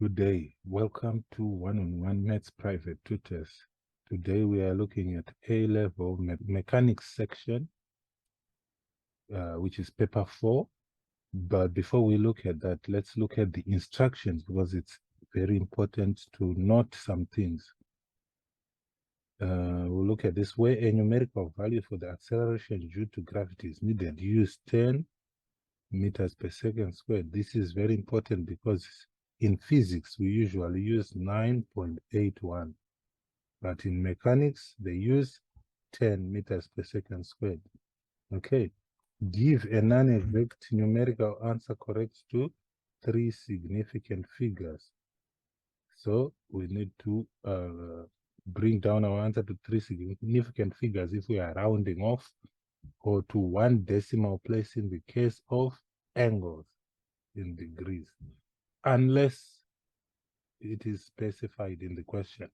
Good day. Welcome to One-on-One Maths Private Tutors. Today we are looking at A-level mechanics section, which is paper 4. But before we look at that, let's look at the instructions because it's very important to note some things. We'll look at this. Where a numerical value for the acceleration due to gravity is needed, use 10 meters per second squared. This is very important because in physics, we usually use 9.81. But in mechanics, they use 10 meters per second squared. Okay. Give a non-exact numerical answer correct to 3 significant figures. So we need to bring down our answer to 3 significant figures if we are rounding off, or to 1 decimal place in the case of angles in degrees, unless it is specified in the question.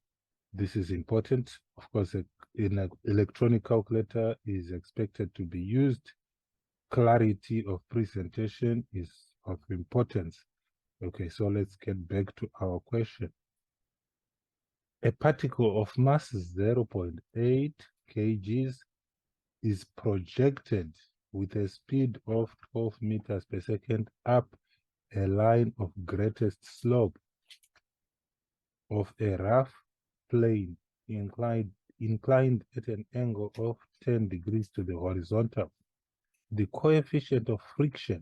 This is important. Of course, an electronic calculator is expected to be used. Clarity of presentation is of importance. Okay, so let's get back to our question. A particle of mass 0.8 kgs is projected with a speed of 12 meters per second up a line of greatest slope of a rough plane inclined at an angle of 10 degrees to the horizontal. The coefficient of friction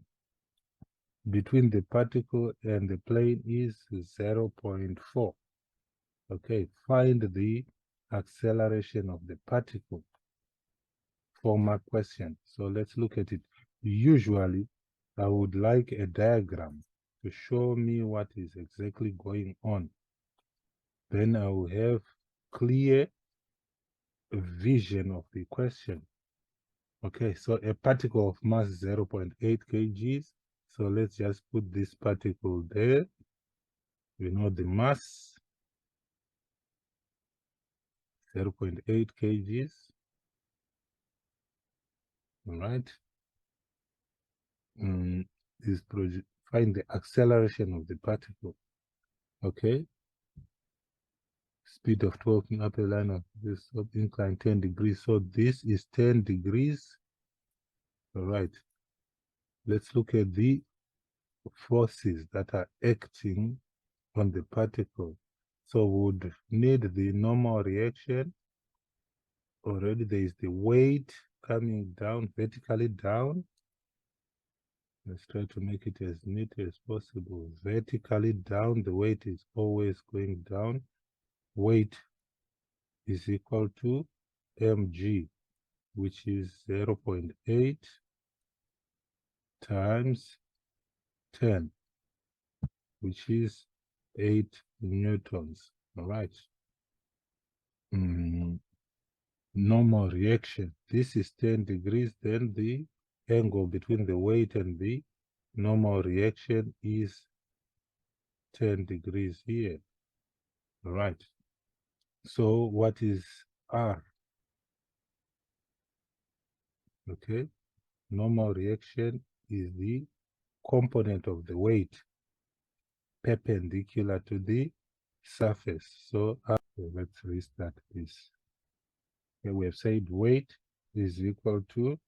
between the particle and the plane is 0.4. Okay, find the acceleration of the particle. Former question. So let's look at it. Usually, I would like a diagram to show me what is exactly going on. Then I will have clear vision of the question. Okay, so a particle of mass 0.8 kgs. So let's just put this particle there. We know the mass, 0.8 kgs. All right. Find the acceleration of the particle. Okay. Speed of 12 in upper line of this incline 10 degrees. So this is 10 degrees. All right. Let's look at the forces that are acting on the particle. So we would need the normal reaction. Already there is the weight coming down, vertically down. Let's try to make it as neat as possible. Vertically down, the weight is always going down. Weight is equal to mg, which is 0.8 times 10, which is 8 newtons. All right. Normal reaction. This is 10 degrees. Then the angle between the weight and the normal reaction is 10 degrees here. All right. So what is R? Okay. Normal reaction is the component of the weight perpendicular to the surface. So let's restart this. Okay, we have said weight is equal to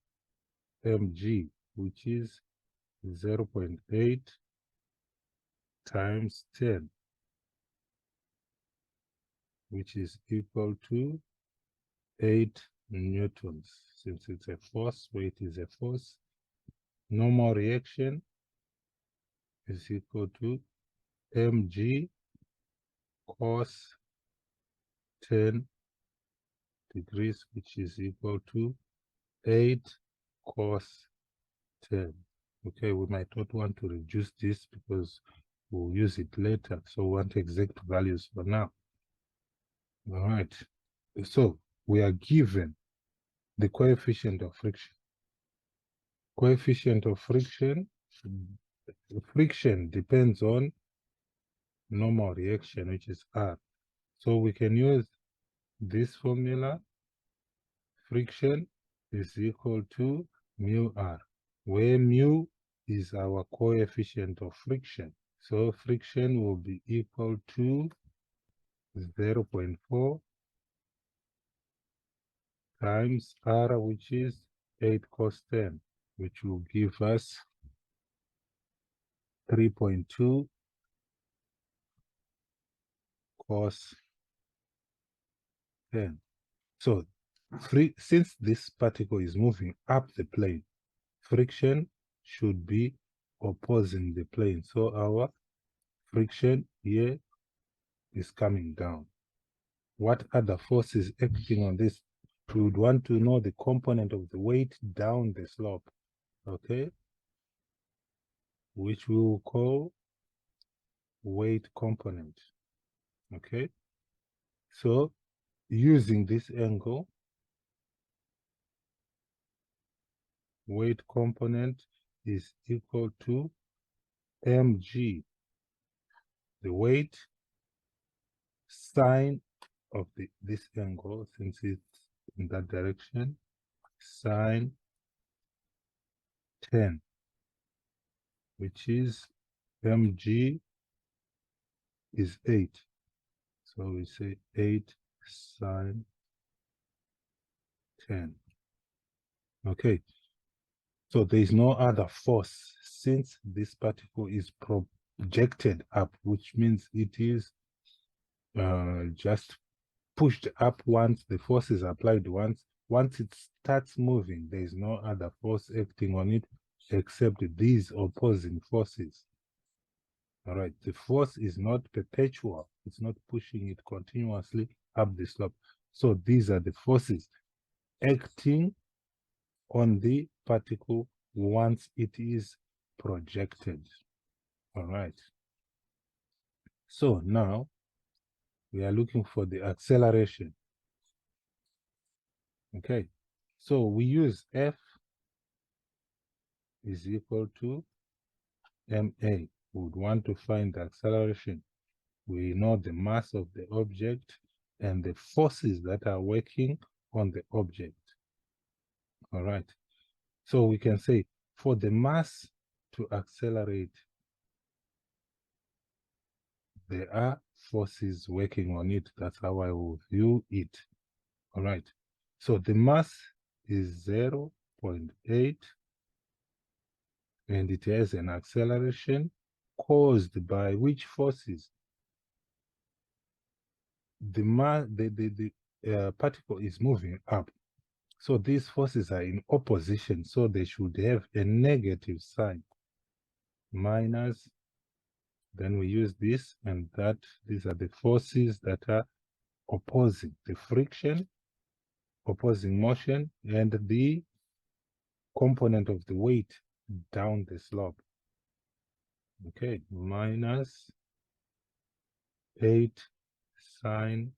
mg, which is 0.8 times 10, which is equal to 8 newtons. Since it's a force, weight is a force. Normal reaction is equal to mg cos 10 degrees, which is equal to 8 cos 10. Okay, we might not want to reduce this because we'll use it later. So we want exact values for now. All right. So we are given the coefficient of friction. Coefficient of friction, friction depends on normal reaction, which is R. So we can use this formula. Friction is equal to mu R, where mu is our coefficient of friction. So friction will be equal to 0.4 times R, which is 8 cos 10, which will give us 3.2 cos 10. So since this particle is moving up the plane, friction should be opposing the plane. So our friction here is coming down. What are the forces acting on this? We would want to know the component of the weight down the slope, okay? Which we will call weight component, okay? So using this angle, weight component is equal to mg, the weight sine of this angle, since it's in that direction, sine 10, which is mg is 8. So we say 8 sine 10. Okay. So there is no other force since this particle is projected up, which means it is just pushed up once, the force is applied once. Once it starts moving, there is no other force acting on it except these opposing forces. All right, the force is not perpetual. It's not pushing it continuously up the slope. So these are the forces acting on the particle once it is projected. All right. So now we are looking for the acceleration. Okay. So we use F is equal to ma. We would want to find the acceleration. We know the mass of the object and the forces that are working on the object. All right. So we can say for the mass to accelerate, there are forces working on it. That's how I will view it. All right. So the mass is 0.8 and it has an acceleration caused by which forces? The particle is moving up. So these forces are in opposition, so they should have a negative sign. Minus, then we use this and that. These are the forces that are opposing the friction, opposing motion, and the component of the weight down the slope. Okay, minus 8 sine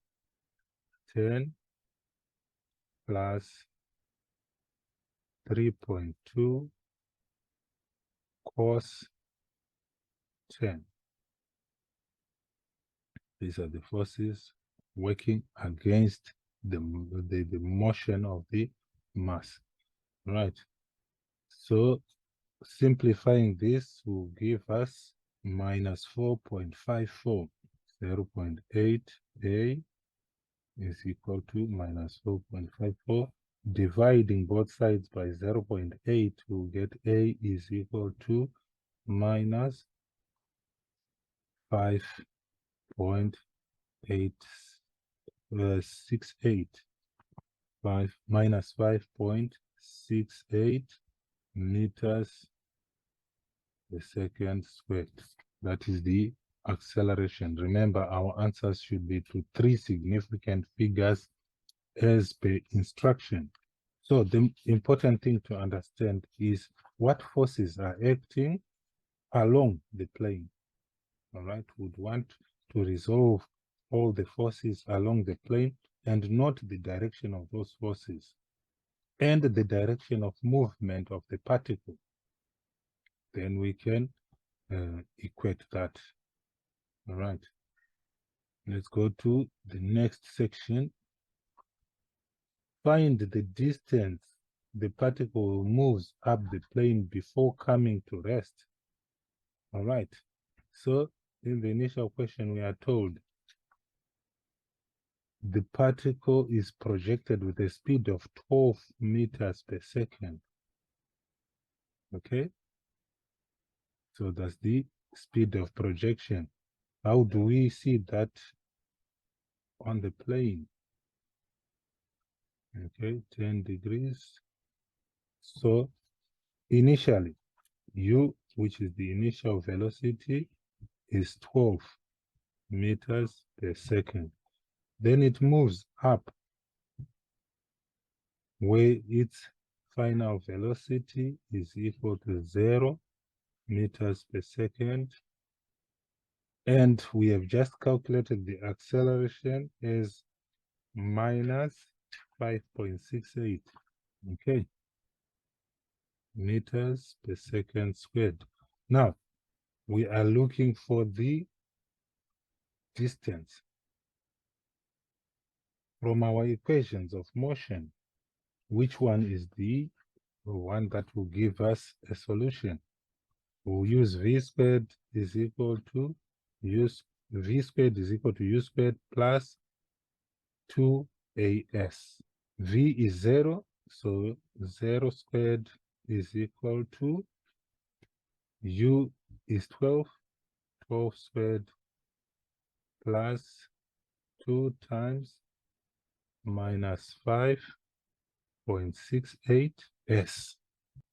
10 plus 3.2 cos 10. These are the forces working against the motion of the mass. Right. So simplifying this will give us minus 4.54. 0.8a is equal to minus 4.54. Dividing both sides by 0.8, we'll get a is equal to minus 5.868. Minus 5.68 meters per second squared. That is the acceleration. Remember, our answers should be to 3 significant figures as per instruction. So the important thing to understand is what forces are acting along the plane. All right, we'd want to resolve all the forces along the plane and note the direction of those forces and the direction of movement of the particle. Then we can equate that. All right. Let's go to the next section. Find the distance the particle moves up the plane before coming to rest. All right. So in the initial question, we are told the particle is projected with a speed of 12 meters per second. Okay? So that's the speed of projection. How do we see that on the plane? Okay, 10 degrees. So initially, u, which is the initial velocity, is 12 meters per second. Then it moves up where its final velocity is equal to 0 meters per second. And we have just calculated the acceleration as minus 5.68. Okay. Meters per second squared. Now, we are looking for the distance from our equations of motion. Which one is the one that will give us a solution? We'll use v squared is equal to v squared is equal to u squared plus 2as. V is 0, so 0 squared is equal to u is 12, 12 squared plus 2 times minus 5.68 s.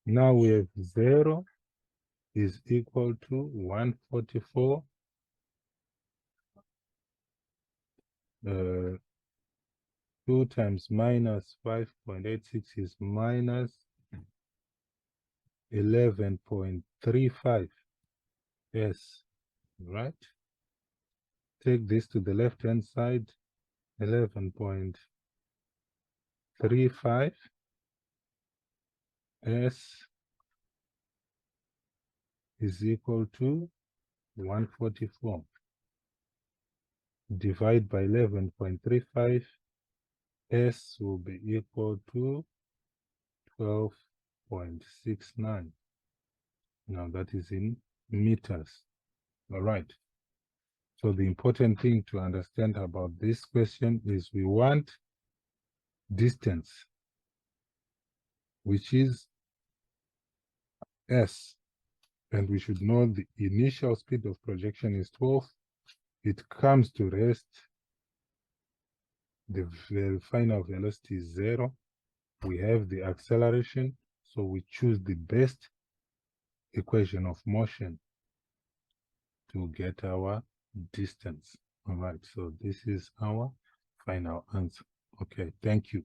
Now we have 0 is equal to 144 2 times minus 5.86 is minus 11.35 s, right? Take this to the left hand side, 11.35 s is equal to 144. Divide by 11.35, s will be equal to 12.69. Now that is in meters. All right. So the important thing to understand about this question is we want distance, which is s, and we should know the initial speed of projection is 12. It comes to rest, the final velocity is 0. We have the acceleration, so we choose the best equation of motion to get our distance. All right, so this is our final answer. Okay, thank you.